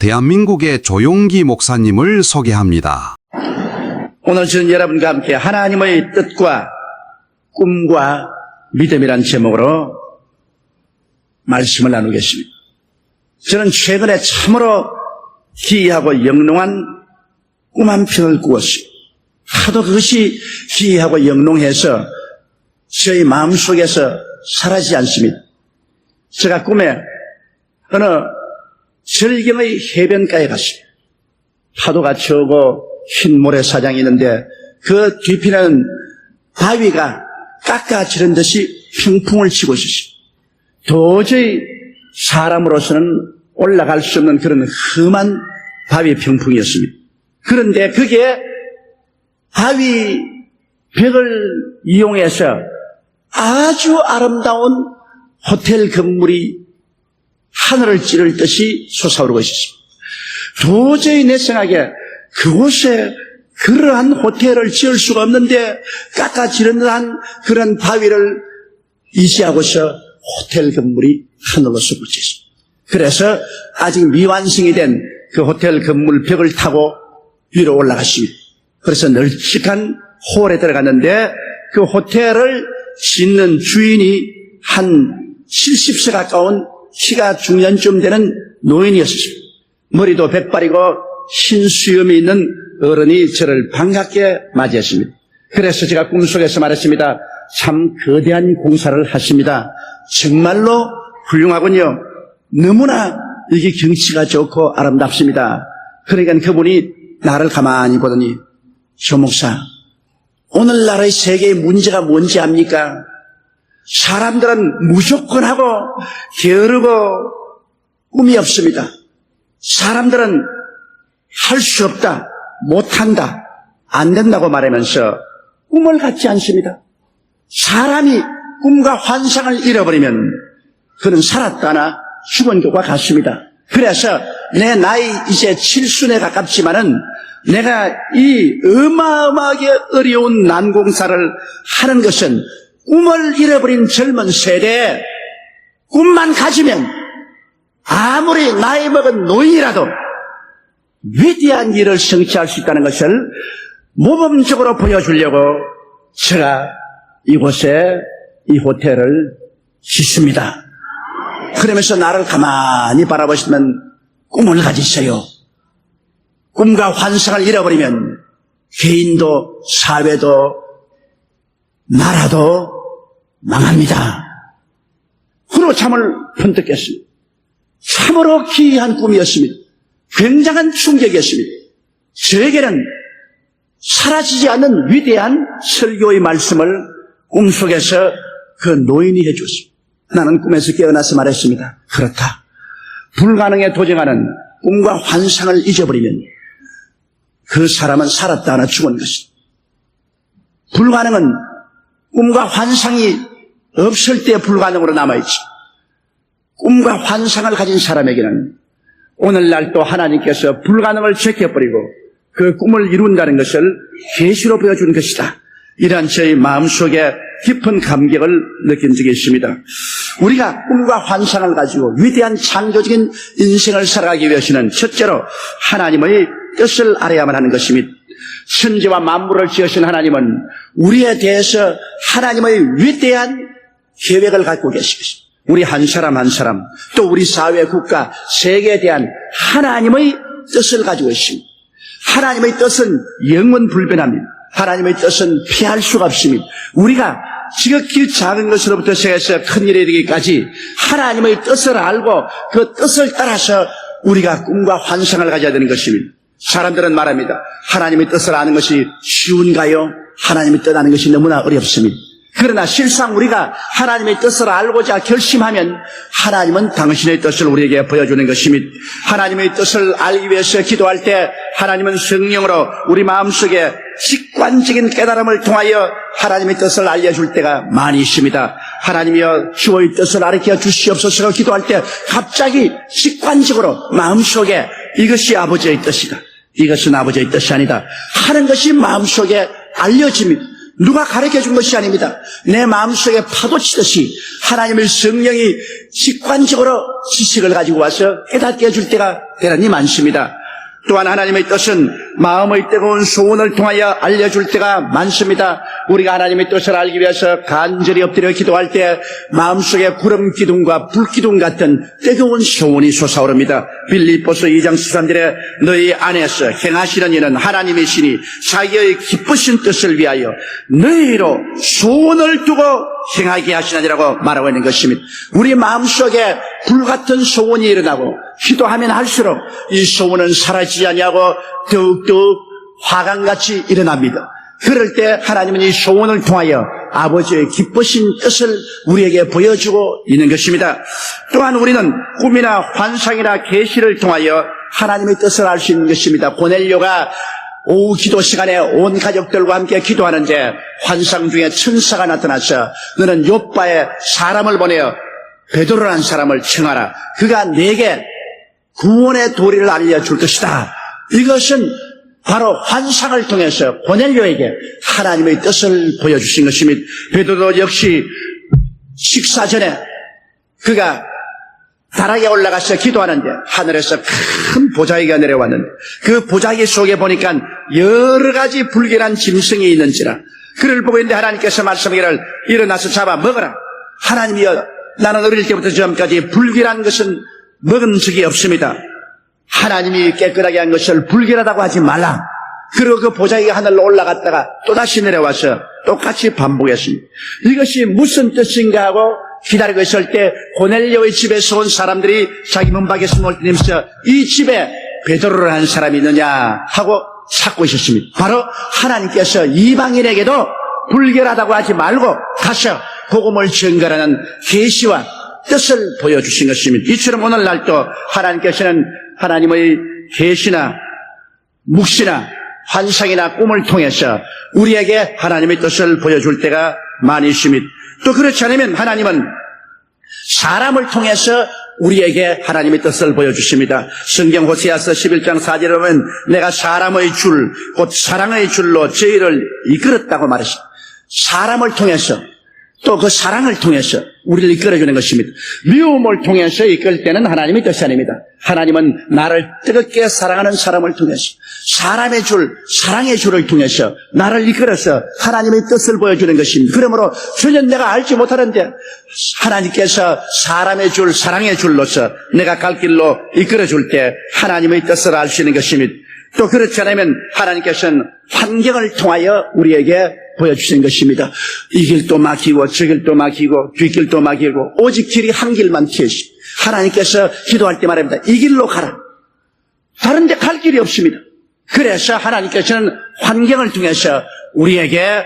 대한민국의 조용기 목사님을 소개합니다. 오늘 저는 여러분과 함께 하나님의 뜻과 꿈과 믿음이라는 제목으로 말씀을 나누겠습니다. 저는 최근에 참으로 기이하고 영롱한 꿈 한 편을 꾸었어요. 하도 그것이 기이하고 영롱해서 저희 마음속에서 사라지지 않습니다. 제가 꿈에 어느 절경의 해변가에 갔습니다. 파도가 저고 흰 모래사장이 있는데 그 뒤편에는 바위가 깎아지른 듯이 평풍을 치고 있었어요. 도저히 사람으로서는 올라갈 수 없는 그런 험한 바위 평풍이었습니다. 그런데 그게 바위 벽을 이용해서 아주 아름다운 호텔 건물이 하늘을 찌를 듯이 솟아오르고 있었습니다. 도저히 내 생각에 그곳에 그러한 호텔을 지을 수가 없는데 깎아지른 듯한 그런 바위를 이지하고서 호텔 건물이 하늘로 솟고 있습니다. 그래서 아직 미완성이 된 그 호텔 건물 벽을 타고 위로 올라갔습니다. 그래서 널찍한 홀에 들어갔는데 그 호텔을 짓는 주인이 한 70세 가까운 키가 중년쯤 되는 노인이었습니다. 머리도 백발이고 흰 수염이 있는 어른이 저를 반갑게 맞이했습니다. 그래서 제가 꿈속에서 말했습니다. 참 거대한 공사를 하십니다. 정말로 훌륭하군요. 너무나 이게 경치가 좋고 아름답습니다. 그러니까 그분이 나를 가만히 보더니 조 목사, 오늘날의 세계의 문제가 뭔지 압니까? 사람들은 무조건 하고 게으르고 꿈이 없습니다. 사람들은 할 수 없다, 못한다, 안 된다고 말하면서 꿈을 갖지 않습니다. 사람이 꿈과 환상을 잃어버리면 그는 살았다나 죽은 것과 같습니다. 그래서 내 나이 이제 7순에 가깝지만은 내가 이 어마어마하게 어려운 난공사를 하는 것은 꿈을 잃어버린 젊은 세대에 꿈만 가지면 아무리 나이 먹은 노인이라도 위대한 일을 성취할 수 있다는 것을 모범적으로 보여주려고 제가 이곳에 이 호텔을 짓습니다. 그러면서 나를 가만히 바라보시면 꿈을 가지세요. 꿈과 환상을 잃어버리면 개인도 사회도 나라도 망합니다. 그로 잠을 번뜩 깼습니다. 참으로 기이한 꿈이었습니다. 굉장한 충격이었습니다. 저에게는 사라지지 않는 위대한 설교의 말씀을 꿈속에서 그 노인이 해주었습니다. 나는 꿈에서 깨어나서 말했습니다. 그렇다. 불가능에 도전하는 꿈과 환상을 잊어버리면 그 사람은 살았다 하나 죽은 것이다. 불가능은 꿈과 환상이 없을 때 불가능으로 남아있지. 꿈과 환상을 가진 사람에게는 오늘날 또 하나님께서 불가능을 제껴버리고 그 꿈을 이룬다는 것을 계시로 보여준 것이다. 이러한 저희 마음속에 깊은 감격을 느낀 적이 있습니다. 우리가 꿈과 환상을 가지고 위대한 창조적인 인생을 살아가기 위해서는 첫째로 하나님의 뜻을 알아야만 하는 것입니다. 천지와 만물을 지으신 하나님은 우리에 대해서 하나님의 위대한 계획을 갖고 계십니다. 우리 한 사람 한 사람, 또 우리 사회, 국가, 세계에 대한 하나님의 뜻을 가지고 있습니다. 하나님의 뜻은 영원불변합니다. 하나님의 뜻은 피할 수가 없습니다. 우리가 지극히 작은 것으로부터 시작해서 큰 일에 이르기까지 하나님의 뜻을 알고 그 뜻을 따라서 우리가 꿈과 환상을 가져야 되는 것입니다. 사람들은 말합니다. 하나님의 뜻을 아는 것이 쉬운가요? 하나님의 뜻 아는 것이 너무나 어렵습니다. 그러나 실상 우리가 하나님의 뜻을 알고자 결심하면 하나님은 당신의 뜻을 우리에게 보여주는 것입니다. 하나님의 뜻을 알기 위해서 기도할 때 하나님은 성령으로 우리 마음속에 직관적인 깨달음을 통하여 하나님의 뜻을 알려줄 때가 많이 있습니다. 하나님이여 주의 뜻을 가르쳐 주시옵소서 기도할 때 갑자기 직관적으로 마음속에 이것이 아버지의 뜻이다, 이것은 아버지의 뜻이 아니다 하는 것이 마음속에 알려집니다. 누가 가르쳐준 것이 아닙니다. 내 마음속에 파도치듯이 하나님의 성령이 직관적으로 지식을 가지고 와서 깨닫게 해줄 때가 대단히 많습니다. 또한 하나님의 뜻은 마음의 뜨거운 소원을 통하여 알려줄 때가 많습니다. 우리가 하나님의 뜻을 알기 위해서 간절히 엎드려 기도할 때 마음속에 구름 기둥과 불 기둥 같은 뜨거운 소원이 솟아오릅니다. 빌립보서 2장 13절에 너희 안에서 행하시는 이는 하나님이시니 자기의 기쁘신 뜻을 위하여 너희로 소원을 두고 행하게 하시느니라고 말하고 있는 것입니다. 우리 마음속에 불같은 소원이 일어나고 기도하면 할수록 이 소원은 사라지지 아니하고 더욱더욱 화강같이 일어납니다. 그럴 때 하나님은 이 소원을 통하여 아버지의 기쁘신 뜻을 우리에게 보여주고 있는 것입니다. 또한 우리는 꿈이나 환상이나 계시를 통하여 하나님의 뜻을 알 수 있는 것입니다. 고넬료가 오후 기도 시간에 온 가족들과 함께 기도하는데 환상 중에 천사가 나타나서 너는 요빠에 사람을 보내어 베드로라는 사람을 청하라. 그가 내게 구원의 도리를 알려줄 것이다. 이것은 바로 환상을 통해서 고넬료에게 하나님의 뜻을 보여주신 것입니다. 베드로 역시 식사 전에 그가 다락에 올라가서 기도하는데 하늘에서 큰 보자기가 내려왔는데 그 보자기 속에 보니까 여러 가지 불길한 짐승이 있는지라 그를 보고 있는데 하나님께서 말씀하기를 일어나서 잡아 먹어라. 하나님이여 나는 어릴 때부터 지금까지 불길한 것은 먹은 적이 없습니다. 하나님이 깨끗하게 한 것을 불길하다고 하지 말라. 그리고 그 보자기가 하늘로 올라갔다가 또다시 내려와서 똑같이 반복했습니다. 이것이 무슨 뜻인가 하고 기다리고 있을 때 고넬료의 집에서 온 사람들이 자기 문 밖에서 몰리면서 이 집에 베드로라는 사람이 있느냐 하고 찾고 있었습니다. 바로 하나님께서 이방인에게도 불결하다고 하지 말고 가서 복음을 전가하는 계시와 뜻을 보여주신 것입니다. 이처럼 오늘날도 하나님께서는 하나님의 계시나 묵시나 환상이나 꿈을 통해서 우리에게 하나님의 뜻을 보여줄 때가 많이 있습니다. 또 그렇지 않으면 하나님은 사람을 통해서 우리에게 하나님의 뜻을 보여주십니다. 성경 호세아서 11장 4절에 보면 내가 사람의 줄, 곧 사랑의 줄로 저희를 이끌었다고 말했습니다. 사람을 통해서 또 그 사랑을 통해서 우리를 이끌어주는 것입니다. 미움을 통해서 이끌 때는 하나님의 뜻이 아닙니다. 하나님은 나를 뜨겁게 사랑하는 사람을 통해서 사람의 줄, 사랑의 줄을 통해서 나를 이끌어서 하나님의 뜻을 보여주는 것입니다. 그러므로 전혀 내가 알지 못하는데 하나님께서 사람의 줄, 사랑의 줄로서 내가 갈 길로 이끌어줄 때 하나님의 뜻을 알 수 있는 것입니다. 또 그렇지 않으면 하나님께서는 환경을 통하여 우리에게 보여주시는 것입니다. 이 길도 막히고 저 길도 막히고 뒷길도 막히고 오직 길이 한 길만 튀어있습니다. 하나님께서 기도할 때 말합니다. 이 길로 가라. 다른 데 갈 길이 없습니다. 그래서 하나님께서는 환경을 통해서 우리에게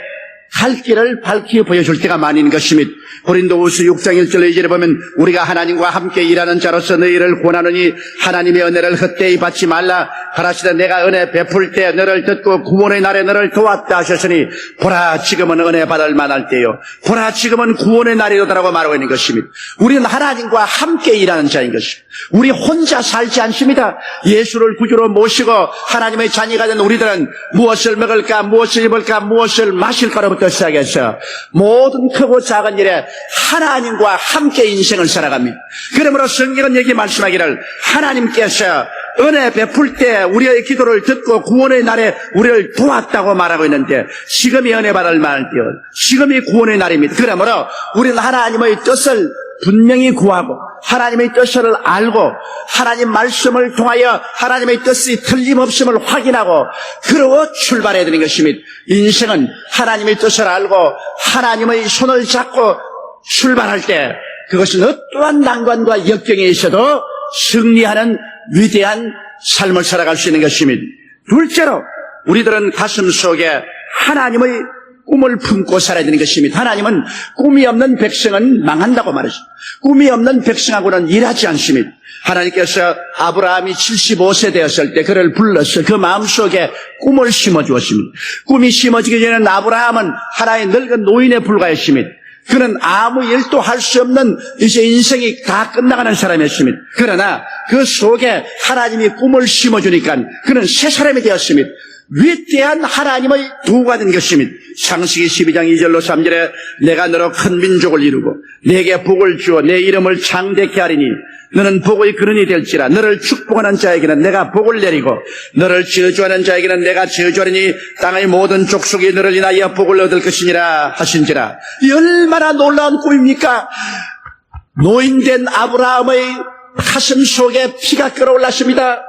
갈 길을 밝히 보여줄 때가 많이 있는 것입니다. 고린도후서 6장 1절 2절에 보면 우리가 하나님과 함께 일하는 자로서 너희를 권하노니 하나님의 은혜를 헛되이 받지 말라. 가라시되 내가 은혜 베풀 때 너를 듣고 구원의 날에 너를 도왔다 하셨으니 보라 지금은 은혜 받을 만할 때요 보라 지금은 구원의 날이로다라고 말하고 있는 것입니다. 우리는 하나님과 함께 일하는 자인 것입니다. 우리 혼자 살지 않습니다. 예수를 구주로 모시고 하나님의 자녀가 된 우리들은 무엇을 먹을까 무엇을 입을까 무엇을 마실까로부터 시작해서 모든 크고 작은 일에 하나님과 함께 인생을 살아갑니다. 그러므로 성경은 여기 말씀하기를 하나님께서 은혜 베풀 때 우리의 기도를 듣고 구원의 날에 우리를 도왔다고 말하고 있는데 지금이 은혜 받을 만할 때요 지금이 구원의 날입니다. 그러므로 우리는 하나님의 뜻을 분명히 구하고 하나님의 뜻을 알고 하나님 말씀을 통하여 하나님의 뜻이 틀림없음을 확인하고 그러고 출발해야 되는 것입니다. 인생은 하나님의 뜻을 알고 하나님의 손을 잡고 출발할 때 그것은 어떠한 난관과 역경이 있어도 승리하는 위대한 삶을 살아갈 수 있는 것입니다. 둘째로 우리들은 가슴 속에 하나님의 꿈을 품고 살아야 되는 것입니다. 하나님은 꿈이 없는 백성은 망한다고 말했습니다. 꿈이 없는 백성하고는 일하지 않습니다. 하나님께서 아브라함이 75세 되었을 때 그를 불러서 그 마음속에 꿈을 심어주었습니다. 꿈이 심어지기 전에는 아브라함은 하나의 늙은 노인에 불과했습니다. 그는 아무 일도 할 수 없는 이제 인생이 다 끝나가는 사람이었습니다. 그러나 그 속에 하나님이 꿈을 심어주니까 그는 새 사람이 되었습니다. 위대한 하나님의 도구가 된 것입니다. 창세기 12장 2절로 3절에 내가 너로 큰 민족을 이루고 내게 복을 주어 내 이름을 창대케 하리니 너는 복의 근원이 될지라. 너를 축복하는 자에게는 내가 복을 내리고 너를 저주하는 자에게는 내가 저주하리니 땅의 모든 족속이 너를 인하여 복을 얻을 것이니라 하신지라. 이 얼마나 놀라운 꿈입니까? 노인된 아브라함의 가슴 속에 피가 끓어올랐습니다.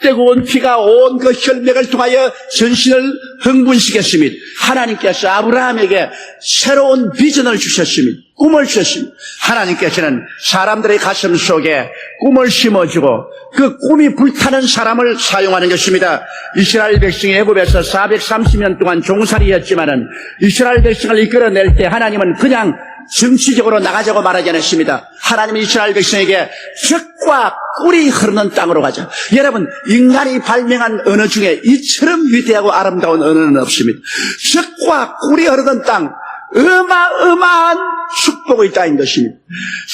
뜨거운 피가 온 그 혈맥을 통하여 전신을 흥분시켰습니다. 하나님께서 아브라함에게 새로운 비전을 주셨습니다. 꿈을 주셨습니다. 하나님께서는 사람들의 가슴 속에 꿈을 심어주고 그 꿈이 불타는 사람을 사용하는 것입니다. 이스라엘 백성이 애굽에서 430년 동안 종살이였지만은 이스라엘 백성을 이끌어낼 때 하나님은 그냥 정치적으로 나가자고 말하지 않았습니다. 하나님은 이스라엘 백성에게 젖과 꿀이 흐르는 땅으로 가자. 여러분, 인간이 발명한 언어 중에 이처럼 위대하고 아름다운 언어는 없습니다. 젖과 꿀이 흐르는 땅, 어마어마한 축복의 땅인 것입니다.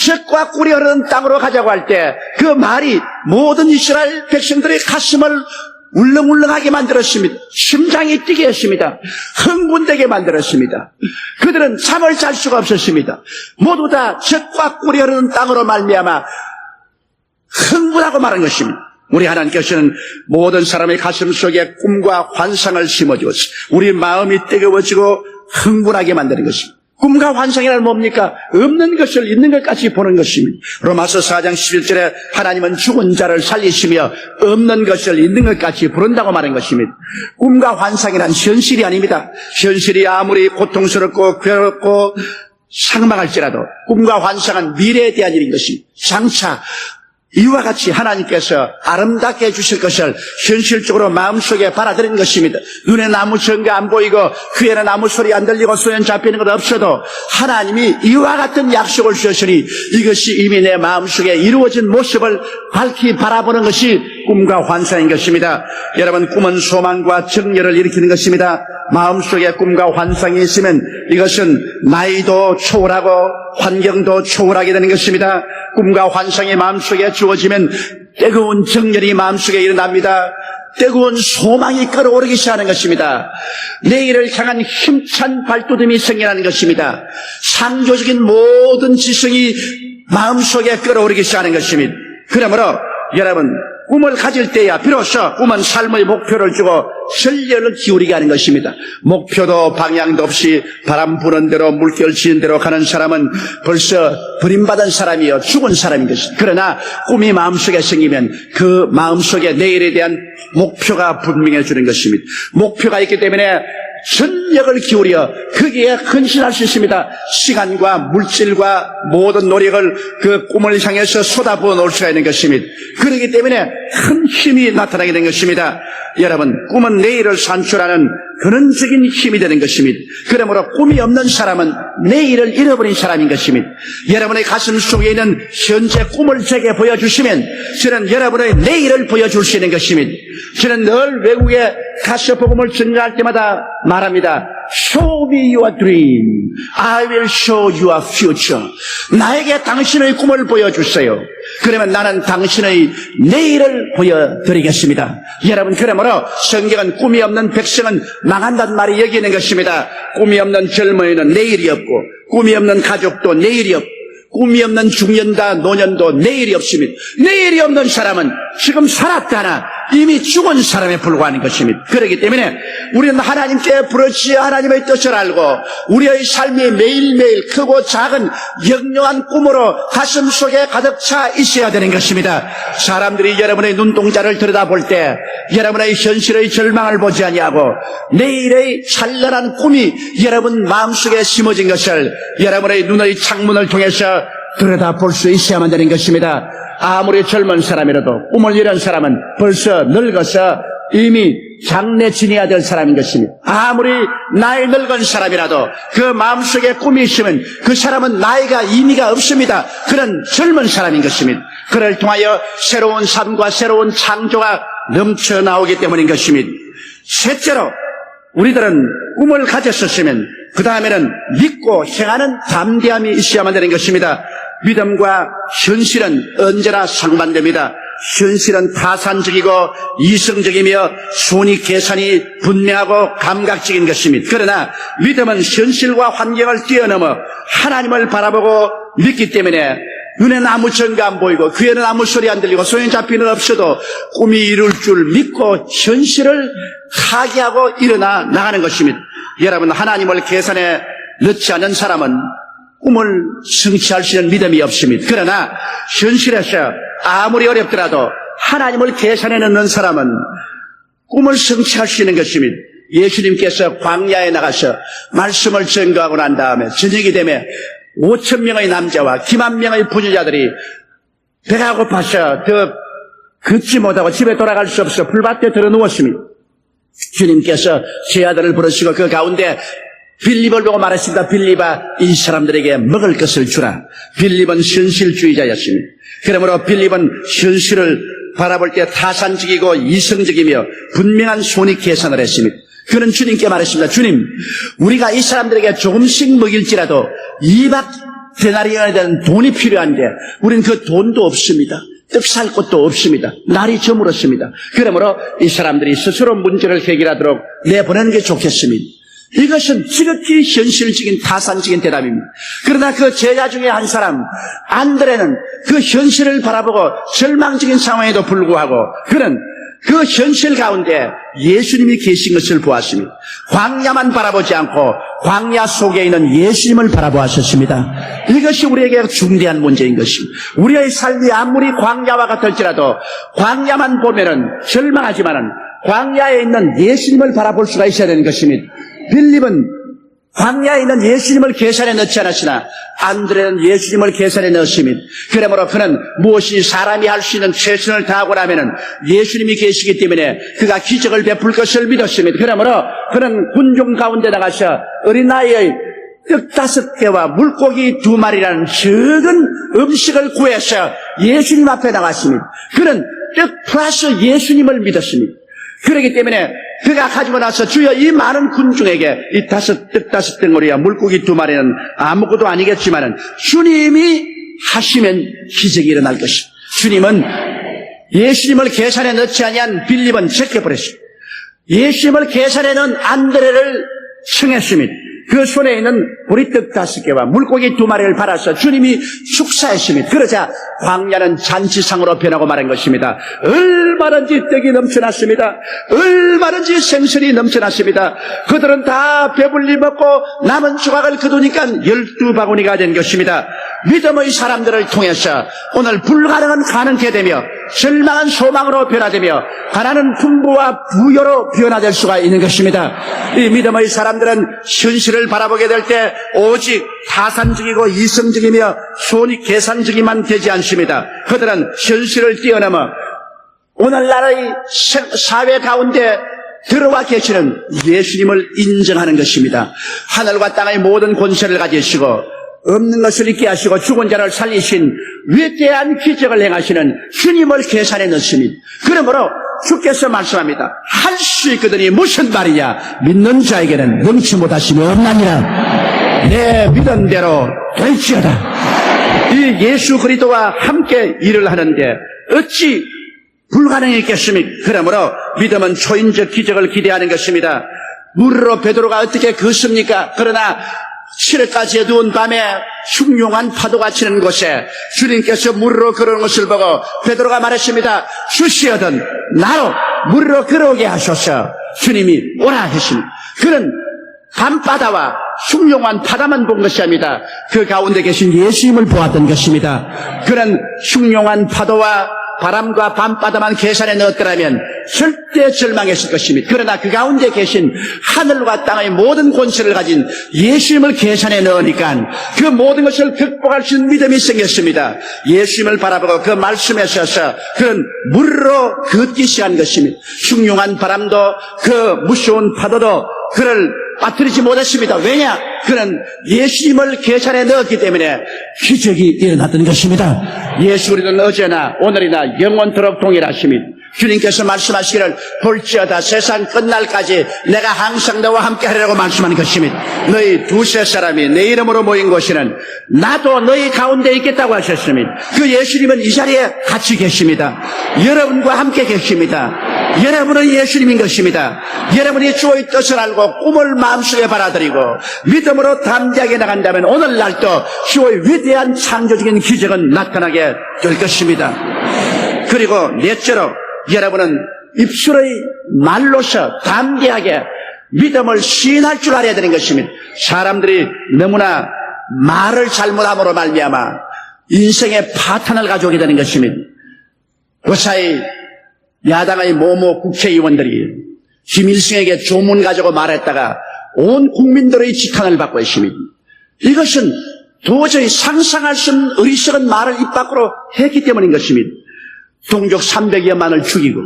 젖과 꿀이 흐르는 땅으로 가자고 할 때 그 말이 모든 이스라엘 백성들의 가슴을 울렁울렁하게 만들었습니다. 심장이 뛰게 했습니다. 흥분되게 만들었습니다. 그들은 잠을 잘 수가 없었습니다. 모두 다 젖과 꿀이 흐르는 땅으로 말미암아 흥분하고 말한 것입니다. 우리 하나님께서는 모든 사람의 가슴 속에 꿈과 환상을 심어주었습니다. 우리 마음이 뜨거워지고 흥분하게 만드는 것입니다. 꿈과 환상이란 뭡니까? 없는 것을 있는 것까지 보는 것입니다. 로마서 4장 11절에 하나님은 죽은 자를 살리시며 없는 것을 있는 것까지 부른다고 말한 것입니다. 꿈과 환상이란 현실이 아닙니다. 현실이 아무리 고통스럽고 괴롭고 상망할지라도 꿈과 환상은 미래에 대한 일인 것입니다. 장차 이와 같이 하나님께서 아름답게 해주실 것을 현실적으로 마음속에 받아들인 것입니다. 눈에 아무 증거 안 보이고 귀에는 아무 소리 안 들리고 소연 잡히는 것 없어도 하나님이 이와 같은 약속을 주셨으니 이것이 이미 내 마음속에 이루어진 모습을 밝히 바라보는 것이 꿈과 환상인 것입니다. 여러분, 꿈은 소망과 정열을 일으키는 것입니다. 마음속에 꿈과 환상이 있으면 이것은 나이도 초월하고 환경도 초월하게 되는 것입니다. 꿈과 환상이 마음속에 주어지면 뜨거운 정열이 마음속에 일어납니다. 뜨거운 소망이 끓어오르기 시작하는 것입니다. 내일을 향한 힘찬 발돋움이 생겨나는 것입니다. 창조적인 모든 지성이 마음속에 끓어오르기 시작하는 것입니다. 그러므로 여러분, 꿈을 가질 때야 비로소 꿈은 삶의 목표를 주고 전력을 기울이게 하는 것입니다. 목표도 방향도 없이 바람 부는 대로 물결 치는 대로 가는 사람은 벌써 버림받은 사람이요 죽은 사람인 것입니다. 그러나 꿈이 마음속에 생기면 그 마음속에 내일에 대한 목표가 분명해지는 것입니다. 목표가 있기 때문에 전력을 기울여 거기에 헌신할 수 있습니다. 시간과 물질과 모든 노력을 그 꿈을 향해서 쏟아부어 놓을 수가 있는 것입니다. 그렇기 때문에 큰 힘이 나타나게 된 것입니다. 여러분, 꿈은 내일을 산출하는 근원적인 힘이 되는 것입니다. 그러므로 꿈이 없는 사람은 내일을 잃어버린 사람인 것입니다. 여러분의 가슴 속에 있는 현재 꿈을 제게 보여주시면 저는 여러분의 내일을 보여줄 수 있는 것입니다. 저는 늘 외국에 가서 복음을 전가할 때마다 말합니다. Show me your dream. I will show you a future. 나에게 당신의 꿈을 보여주세요. 그러면 나는 당신의 내일을 보여드리겠습니다. 여러분, 그러므로 성경은 꿈이 없는 백성은 망한다는 말이 여기 있는 것입니다. 꿈이 없는 젊은이는 내일이 없고 꿈이 없는 가족도 내일이 없고 꿈이 없는 중년과 노년도 내일이 없습니다. 내일이 없는 사람은 지금 살았다나 이미 죽은 사람에 불과하는 것입니다. 그렇기 때문에 우리는 하나님께 부르짖어 하나님의 뜻을 알고 우리의 삶이 매일매일 크고 작은 영영한 꿈으로 가슴 속에 가득 차 있어야 되는 것입니다. 사람들이 여러분의 눈동자를 들여다볼 때 여러분의 현실의 절망을 보지 아니하고 내일의 찬란한 꿈이 여러분 마음속에 심어진 것을 여러분의 눈의 창문을 통해서 들여다볼 수 있어야만 되는 것입니다. 아무리 젊은 사람이라도 꿈을 이룬 사람은 벌써 늙어서 이미 장래 지내야 될 사람인 것입니다. 아무리 나이 늙은 사람이라도 그 마음속에 꿈이 있으면 그 사람은 나이가 의미가 없습니다. 그런 젊은 사람인 것입니다. 그를 통하여 새로운 삶과 새로운 창조가 넘쳐나오기 때문인 것입니다. 셋째로 우리들은 꿈을 가졌었으면 그 다음에는 믿고 행하는 담대함이 있어야만 되는 것입니다. 믿음과 현실은 언제나 상반됩니다. 현실은 타산적이고 이성적이며 손익 계산이 분명하고 감각적인 것입니다. 그러나 믿음은 현실과 환경을 뛰어넘어 하나님을 바라보고 믿기 때문에 눈에는 아무 증거 안 보이고 귀에는 아무 소리 안 들리고 손에 잡히는 없어도 꿈이 이룰 줄 믿고 현실을 타개하고 일어나 나가는 것입니다. 여러분, 하나님을 계산에 넣지 않는 사람은 꿈을 성취할 수 있는 믿음이 없습니다. 그러나 현실에서 아무리 어렵더라도 하나님을 계산에 넣는 사람은 꿈을 성취할 수 있는 것입니다. 예수님께서 광야에 나가서 말씀을 증거하고 난 다음에 저녁이 되면 5,000명의 남자와 기만 명의 부녀자들이 배가 고파서 더 걷지 못하고 집에 돌아갈 수 없어 풀밭에 들어 누웠습니다. 주님께서 제 아들을 부르시고 그 가운데 빌립을 보고 말했습니다. 빌립아, 이 사람들에게 먹을 것을 주라. 빌립은 현실주의자였습니다. 그러므로 빌립은 현실을 바라볼 때 타산적이고 이성적이며 분명한 손익 계산을 했습니다. 그는 주님께 말했습니다. 주님, 우리가 이 사람들에게 조금씩 먹일지라도 2박 데나리온에 대한 돈이 필요한데 우리는 그 돈도 없습니다. 떡 살 것도 없습니다. 날이 저물었습니다. 그러므로 이 사람들이 스스로 문제를 해결하도록 내보내는 게 좋겠습니다. 이것은 지극히 현실적인 타산적인 대답입니다. 그러나 그 제자 중에 한 사람 안드레는 그 현실을 바라보고 절망적인 상황에도 불구하고 그는 그 현실 가운데 예수님이 계신 것을 보았습니다. 광야만 바라보지 않고 광야 속에 있는 예수님을 바라보았었습니다. 이것이 우리에게 중대한 문제인 것입니다. 우리의 삶이 아무리 광야와 같을지라도 광야만 보면은 절망하지만은 광야에 있는 예수님을 바라볼 수가 있어야 되는 것입니다. 빌립은 광야에 있는 예수님을 계산에 넣지 않았으나 안드레는 예수님을 계산에 넣었습니다. 그러므로 그는 무엇이 사람이 할 수 있는 최선을 다하고 나면은 예수님이 계시기 때문에 그가 기적을 베풀 것을 믿었습니다. 그러므로 그는 군중 가운데 나가서 어린아이의 떡 5개와 물고기 2마리라는 적은 음식을 구해서 예수님 앞에 나갔습니다. 그는 떡 플러스 예수님을 믿었습니다. 그렇기 때문에 그가 가지고 나서 주여 이 많은 군중에게 이 떡 5덩어리와 물고기 2마리는 아무것도 아니겠지만은 주님이 하시면 기적이 일어날 것입니다. 주님은 예수님을 계산에 넣지 아니한 빌립은 제껴버렸습니다. 예수님을 계산에 넣은 안드레를 청했습니다. 그 손에 있는 보리떡 5개와 물고기 2마리를 팔아서 주님이 축사했습니다. 그러자 광야는 잔치상으로 변하고 말한 것입니다. 얼마든지 떡이 넘쳐났습니다. 얼마든지 생선이 넘쳐났습니다. 그들은 다 배불리 먹고 남은 조각을 거두니까 12바구니가 된 것입니다. 믿음의 사람들을 통해서 오늘 불가능은 가능케 되며 절망은 소망으로 변화되며 가난은 풍부와 부여로 변화될 수가 있는 것입니다. 이 믿음의 사람들은 현실을 바라보게 될 때 오직 타산적이고 이성적이며 손익 계산적이만 되지 않습니다. 그들은 현실을 뛰어넘어 오늘날의 사회 가운데 들어와 계시는 예수님을 인정하는 것입니다. 하늘과 땅의 모든 권세를 가지시고 없는 것을 있게 하시고 죽은 자를 살리신 위대한 기적을 행하시는 주님을 계산에 넣습니다. 그러므로 주께서 말씀합니다. 할 수 있거든이 무슨 말이냐? 믿는 자에게는 능치 못하심이 없나니라. 내 믿은 대로 될지어다. 이 예수 그리스도와 함께 일을 하는데 어찌 불가능했겠습니까? 그러므로 믿음은 초인적 기적을 기대하는 것입니다. 물으로 베드로가 어떻게 걷습니까? 그러나 7회까지 어두운 밤에 흉흉한 파도가 치는 곳에 주님께서 물으로 걸어오는 것을 보고 베드로가 말했습니다. 주시어든 나로 물으로 걸어오게 하소서. 주님이 오라 하십니다. 그는 밤바다와 흉흉한 바다만 본 것이 아닙니다. 그 가운데 계신 예수님을 보았던 것입니다. 그는 흉흉한 파도와 바람과 밤바다만 계산에 넣었더라면 절대 절망했을 것입니다. 그러나 그 가운데 계신 하늘과 땅의 모든 권세를 가진 예수님을 계산에 넣으니까 그 모든 것을 극복할 수 있는 믿음이 생겼습니다. 예수님을 바라보고 그 말씀에 서서 그는 물로 걷기 시작한 것입니다. 흉흉한 바람도 그 무서운 파도도 그를 빠뜨리지 못했습니다. 왜냐? 그는 예수님을 계산에 넣었기 때문에 기적이 일어났던 것입니다. 예수 그리스도는 어제나 오늘이나 영원토록 동일하십니다. 주님께서 말씀하시기를 볼지어다 세상 끝날까지 내가 항상 너와 함께 하리라고 말씀하는 것입니다. 너희 두세 사람이 내 이름으로 모인 곳에는 나도 너희 가운데 있겠다고 하셨습니다. 그 예수님은 이 자리에 같이 계십니다. 여러분과 함께 계십니다. 여러분은 예수님인 것입니다. 여러분이 주의 뜻을 알고 꿈을 마음속에 받아들이고 믿음으로 담대하게 나간다면 오늘날도 주의 위대한 창조적인 기적은 나타나게 될 것입니다. 그리고 넷째로 여러분은 입술의 말로서 담대하게 믿음을 시인할 줄 알아야 되는 것입니다. 사람들이 너무나 말을 잘못함으로 말미암아 인생의 파탄을 가져오게 되는 것입니다. 그사이 야당의 모모 국회의원들이 김일성에게 조문 가지고 말했다가 온 국민들의 지탄을 받고 있습니다. 이것은 도저히 상상할 수 없는 어리석은 말을 입 밖으로 했기 때문인 것입니다. 동족 300여만을 죽이고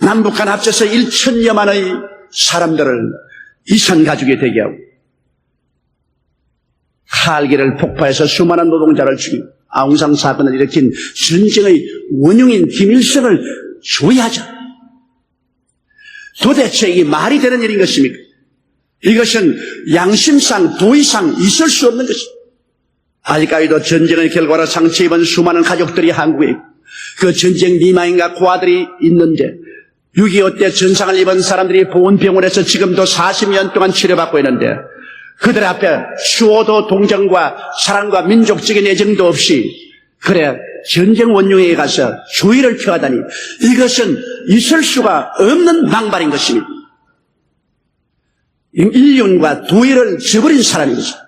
남북한 합쳐서 1,000여만의 사람들을 이산 가족이 되게 하고 칼기를 폭파해서 수많은 노동자를 죽이고 아웅산 사건을 일으킨 전쟁의 원흉인 김일성을 조의하자. 도대체 이게 말이 되는 일인 것입니까? 이것은 양심상 도의상 있을 수 없는 것입니다. 아직까지도 전쟁의 결과로 상처 입은 수많은 가족들이 한국에 있고 그 전쟁 미망인과 고아들이 있는데 6.25 때 전상을 입은 사람들이 보훈병원에서 지금도 40년 동안 치료받고 있는데 그들 앞에 추호도 동정과 사랑과 민족적인 애정도 없이 그래 전쟁 원흉에 가서 주의를 표하다니 이것은 있을 수가 없는 망발인 것입니다. 인륜과 도의를 저버린 사람인 것입니다.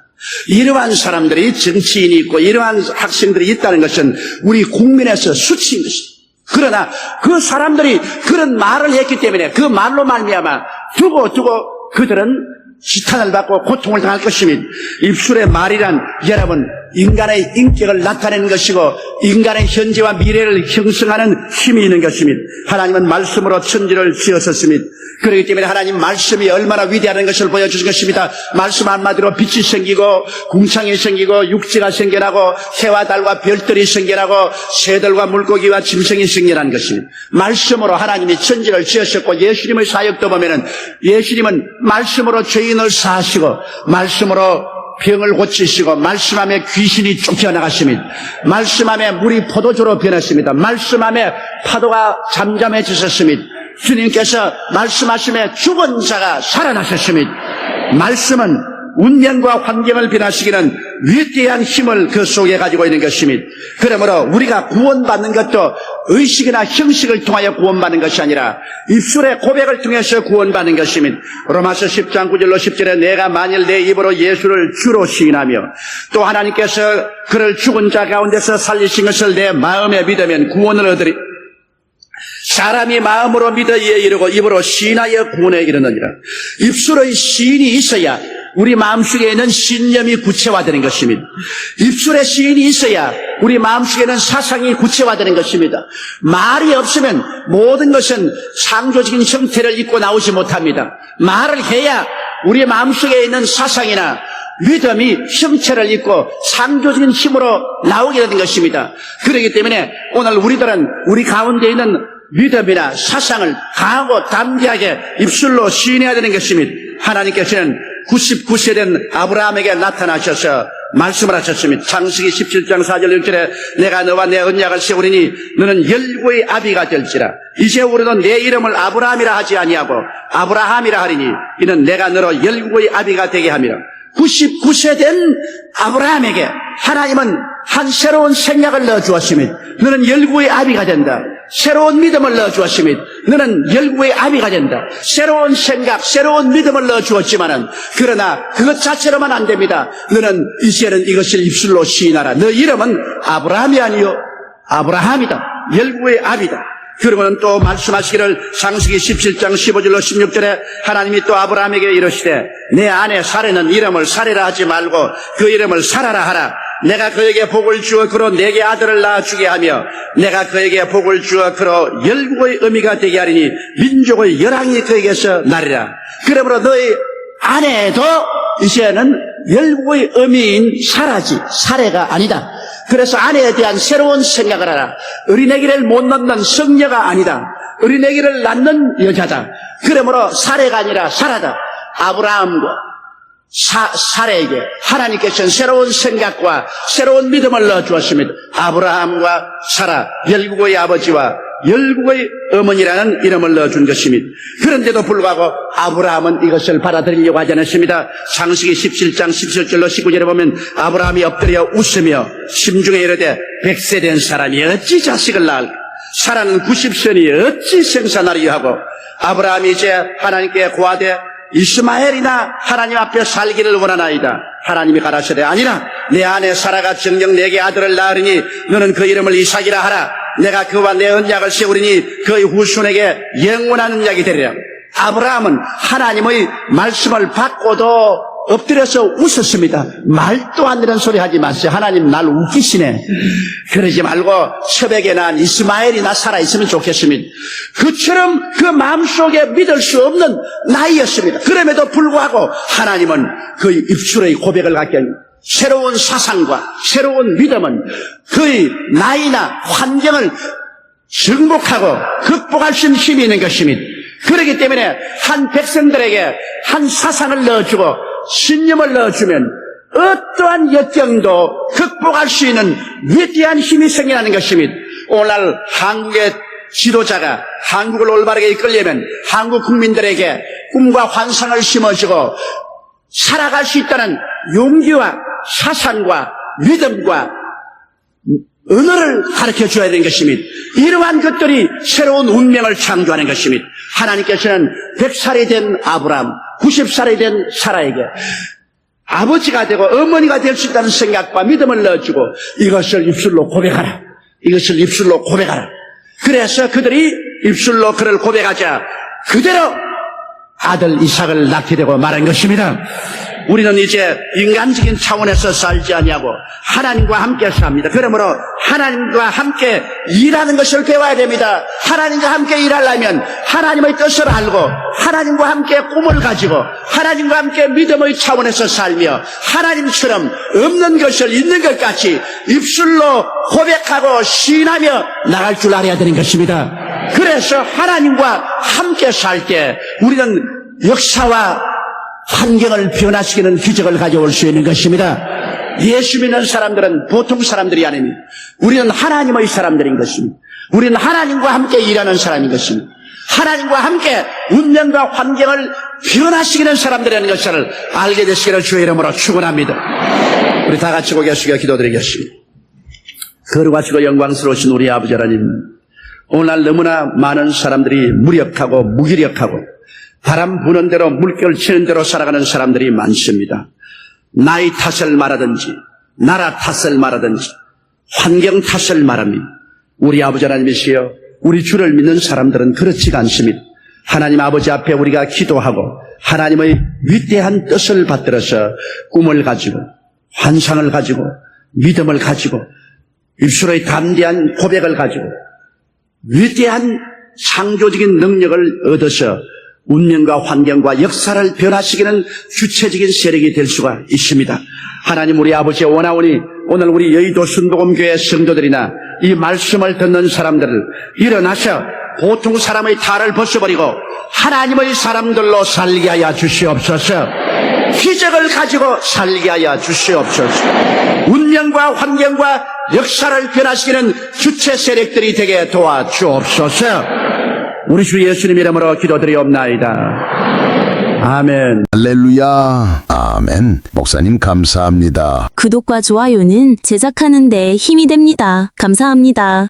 이러한 사람들이 정치인이 있고 이러한 학생들이 있다는 것은 우리 국민에서 수치인 것입니다. 그러나 그 사람들이 그런 말을 했기 때문에 그 말로 말미암아 두고 그들은 지탄을 받고 고통을 당할 것입니다. 입술의 말이란 여러분 인간의 인격을 나타내는 것이고 인간의 현재와 미래를 형성하는 힘이 있는 것입니다. 하나님은 말씀으로 천지를 지으셨습니다. 그렇기 때문에 하나님 말씀이 얼마나 위대한 것을 보여주신 것입니다. 말씀 한마디로 빛이 생기고 궁창이 생기고 육지가 생겨나고 해와 달과 별들이 생겨나고 새들과 물고기와 짐승이 생겨난 것입니다. 말씀으로 하나님이 천지를 지으셨고 예수님의 사역도 보면은 예수님은 말씀으로 죄인을 사하시고 말씀으로 병을 고치시고 말씀함에 귀신이 쫓겨나갔습니다. 말씀함에 물이 포도주로 변했습니다. 말씀함에 파도가 잠잠해지셨습니다. 주님께서 말씀하심에 죽은 자가 살아나셨습니다. 말씀은 운명과 환경을 변화시키는 위대한 힘을 그 속에 가지고 있는 것입니다. 그러므로 우리가 구원받는 것도 의식이나 형식을 통하여 구원받는 것이 아니라 입술의 고백을 통해서 구원받는 것입니다. 로마서 10장 9절로 10절에 내가 만일 내 입으로 예수를 주로 시인하며 또 하나님께서 그를 죽은 자 가운데서 살리신 것을 내 마음에 믿으면 구원을 얻으리. 사람이 마음으로 믿어 이에 이르고 입으로 시인하여 구원에 이르느니라. 입술의 시인이 있어야 우리 마음속에 있는 신념이 구체화되는 것입니다. 입술에 시인이 있어야 우리 마음속에 있는 사상이 구체화되는 것입니다. 말이 없으면 모든 것은 창조적인 형태를 입고 나오지 못합니다. 말을 해야 우리 마음속에 있는 사상이나 믿음이 형체를 입고 창조적인 힘으로 나오게 되는 것입니다. 그렇기 때문에 오늘 우리들은 우리 가운데 있는 믿음이나 사상을 강하고 담대하게 입술로 시인해야 되는 것입니다. 하나님께서는 99세 된 아브라함에게 나타나셔서 말씀을 하셨습니다. 창세기 17장 4절 6절에 내가 너와 내 언약을 세우리니 너는 열국의 아비가 될지라. 이제 우리는 내 이름을 아브라함이라 하지 아니하고 아브라함이라 하리니 이는 내가 너로 열국의 아비가 되게 함이라. 99세 된 아브라함에게 하나님은 한 새로운 생각을 넣어주었습니다. 너는 열국의 아비가 된다. 새로운 믿음을 넣어주었습니다. 너는 열국의 아비가 된다. 새로운 생각, 새로운 믿음을 넣어주었지만은 그러나 그것 자체로만 안 됩니다. 너는 이제는 이것을 입술로 시인하라. 너 이름은 아브라함이 아니요 아브라함이다. 열국의 아비다. 그러고는 또 말씀하시기를 창세기 17장 15절로 16절에 하나님이 또 아브라함에게 이르시되 내 아내 사레는 이름을 사레라 하지 말고 그 이름을 사라라 하라. 내가 그에게 복을 주어 그로 내게 아들을 낳아주게 하며 내가 그에게 복을 주어 그로 열국의 어미가 되게 하리니 민족의 열왕이 그에게서 나리라. 그러므로 너의 아내도 이제는 열국의 어미인 사라지 사레가 아니다. 그래서 아내에 대한 새로운 생각을 하라. 어린애기를 못 낳는 성녀가 아니다. 어린애기를 낳는 여자다. 그러므로 사례가 아니라 사라다. 아브라함과 사례에게 하나님께서는 새로운 생각과 새로운 믿음을 넣어주었습니다. 아브라함과 사라, 열국의 아버지와 열국의 어머니라는 이름을 넣어준 것입니다. 그런데도 불구하고 아브라함은 이것을 받아들이려고 하지 않았습니다. 창세기 17장 17절로 19절에 보면 아브라함이 엎드려 웃으며 심중에 이르되 100세 된 사람이 어찌 자식을 낳을까? 사라는 90세니 어찌 생산하리요 하고 아브라함이 이제 하나님께 고하되 이스마엘이나 하나님 앞에 살기를 원하나이다. 하나님이 가라사대 아니라 내 아내 사라가 정녕 내게 아들을 낳으리니 너는 그 이름을 이삭이라 하라. 내가 그와 내 언약을 세우리니 그의 후손에게 영원한 언약이 되리라. 아브라함은 하나님의 말씀을 받고도 엎드려서 웃었습니다. 말도 안 되는 소리 하지 마세요. 하나님 날 웃기시네. 그러지 말고 새벽에 난 이스마엘이나 살아있으면 좋겠습니다. 그처럼 그 마음속에 믿을 수 없는 나이였습니다. 그럼에도 불구하고 하나님은 그의 입술의 고백을 갖게 합니다. 새로운 사상과 새로운 믿음은 그의 나이나 환경을 정복하고 극복할 수 있는 힘이 있는 것입니다. 그렇기 때문에 한 백성들에게 한 사상을 넣어주고 신념을 넣어주면 어떠한 역경도 극복할 수 있는 위대한 힘이 생겨나는 것입니다. 오늘날 한국의 지도자가 한국을 올바르게 이끌려면 한국 국민들에게 꿈과 환상을 심어주고 살아갈 수 있다는 용기와 사상과 믿음과 언어를 가르쳐줘야 되는 것입니다. 이러한 것들이 새로운 운명을 창조하는 것입니다. 하나님께서는 100살이 된 아브라함, 90살이 된 사라에게 아버지가 되고 어머니가 될 수 있다는 생각과 믿음을 넣어주고 이것을 입술로 고백하라. 이것을 입술로 고백하라. 그래서 그들이 입술로 그를 고백하자 그대로 아들 이삭을 낳게 되고 말한 것입니다. 우리는 이제 인간적인 차원에서 살지 아니하고 하나님과 함께 삽니다. 그러므로 하나님과 함께 일하는 것을 배워야 됩니다. 하나님과 함께 일하려면 하나님의 뜻을 알고 하나님과 함께 꿈을 가지고 하나님과 함께 믿음의 차원에서 살며 하나님처럼 없는 것을 있는 것 같이 입술로 고백하고 시인하며 나갈 줄 알아야 되는 것입니다. 그래서 하나님과 함께 살 때 우리는 역사와 환경을 변화시키는 기적을 가져올 수 있는 것입니다. 예수 믿는 사람들은 보통 사람들이 아닙니다. 우리는 하나님의 사람들인 것입니다. 우리는 하나님과 함께 일하는 사람인 것입니다. 하나님과 함께 운명과 환경을 변화시키는 사람들이라는 것을 알게 되시기를 주의 이름으로 축원합니다. 우리 다 같이 고개 숙여 기도드리겠습니다. 거룩하시고 영광스러우신 우리 아버지 하나님, 오늘날 너무나 많은 사람들이 무력하고 무기력하고 바람 부는 대로 물결 치는 대로 살아가는 사람들이 많습니다. 나이 탓을 말하든지 나라 탓을 말하든지 환경 탓을 말합니다. 우리 아버지 하나님이시여, 우리 주를 믿는 사람들은 그렇지가 않습니다. 하나님 아버지 앞에 우리가 기도하고 하나님의 위대한 뜻을 받들어서 꿈을 가지고 환상을 가지고 믿음을 가지고 입술의 담대한 고백을 가지고 위대한 창조적인 능력을 얻어서 운명과 환경과 역사를 변화시키는 주체적인 세력이 될 수가 있습니다. 하나님 우리 아버지 원하오니 오늘 우리 여의도 순복음교회 성도들이나 이 말씀을 듣는 사람들을 일어나셔 보통 사람의 탈을 벗어버리고 하나님의 사람들로 살게 하여 주시옵소서. 기적을 가지고 살게 하여 주시옵소서. 운명과 환경과 역사를 변화시키는 주체 세력들이 되게 도와주옵소서. 우리 주 예수님 이름으로 기도드리옵나이다. 아멘. 할렐루야. 아멘. 목사님 감사합니다. 구독과 좋아요는 제작하는 데 힘이 됩니다. 감사합니다.